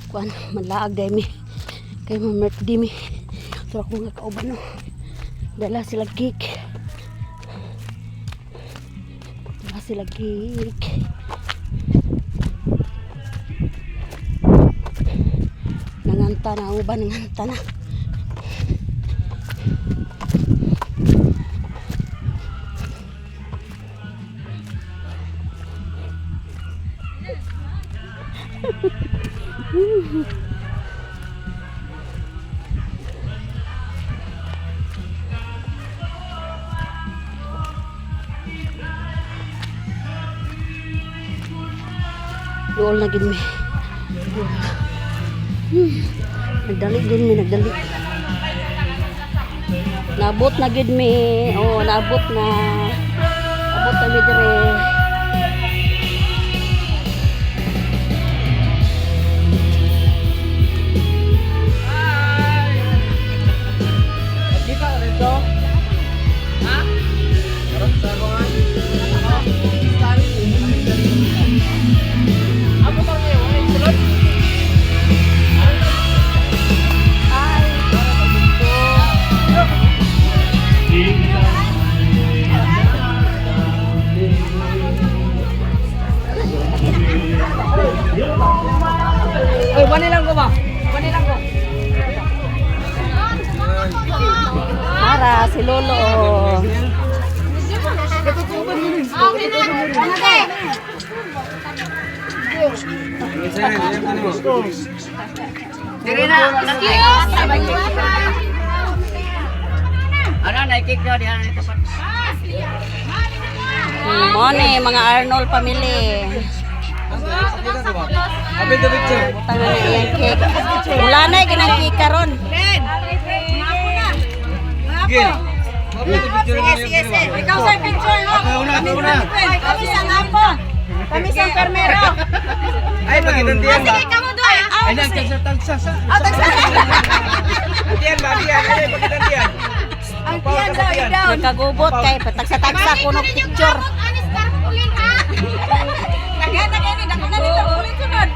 kuan malaag day mi kay mo birthday mi. So ako nga kauban no. Dala sila cake. Dala sila cake. Nanganta na uban nanganta na. Dool na gid mi. Nagdali din mi, nagdali. Naabot na gid mi. Oh, naabot na. Abot na mi dire. Wanilang ko ba? Wanilang ko. Para si Lolo. Dire na. Ano na cake daw diyan ito pa. Mone mga Arnold family. Abi the picture. Tangan na iyang cake. Wala na ginang cake karon. Gil. Sige. Ikaw sa picture no. Una. Kami sa ngapo. Kami sa permero. Ay pagitantian ba? Sige kamo doy. Ay nagtagsa. Antian ba diyan? Ay pagitantian. Ang tiyan daw daw. Nagkagubot kay patagsa-tagsa kuno picture. Anis karpulin ha. Tagay ni dako na dito ulit sunod.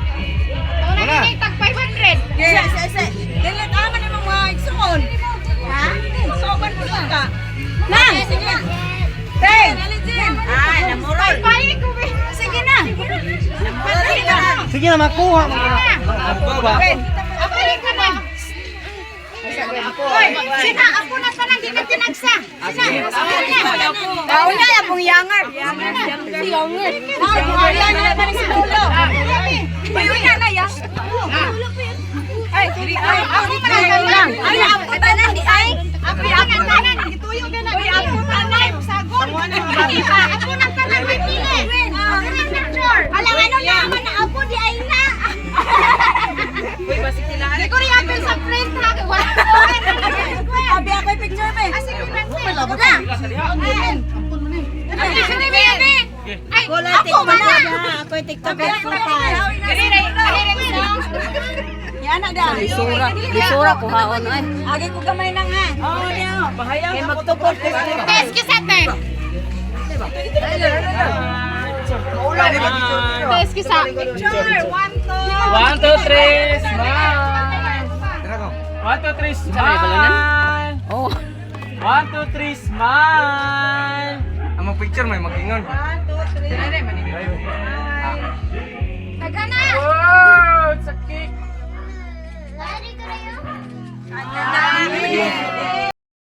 Wala ni tag 500. Yes. Dili tama ni mga igsuon. Ha? Soban mo ka. Nang. Sige. Hey. Ay, namuroy. Pay ko be. Sige na. Sige na makuha mo. Ba. Apay ka na. Hoy, sina ako na tanang di ka tinagsa. Sina. Kauna ya pong yanger. Si yanger. Ay, na ba si Lolo? Bayo na ya. Ay, ako man lang. Ay, ako tanan di ay. Ako tanan gituyo na na. Ako tanan sagon. Ako nang tanan may pili. Picture. Alang ano naman na ako di ay na. Uy, basig sila. Siguro yapil sa print ha. Abi ako picture me. Sige na. Ay, ako man na. Ako TikTok Yan na da. Bisura ko haon ay. Agi ko gamay nang ha. Oh, niyo. Bahayaw na magtupod. Excuse me. Maula ni ba picture? Excuse me. Picture. 1 1 2 3 smile. 1 2 3 smile. Oh. 1 2 3 smile. Ang picture may magingon. 1 2 3. Tagana. Wow, sakit. Ready ka na yun?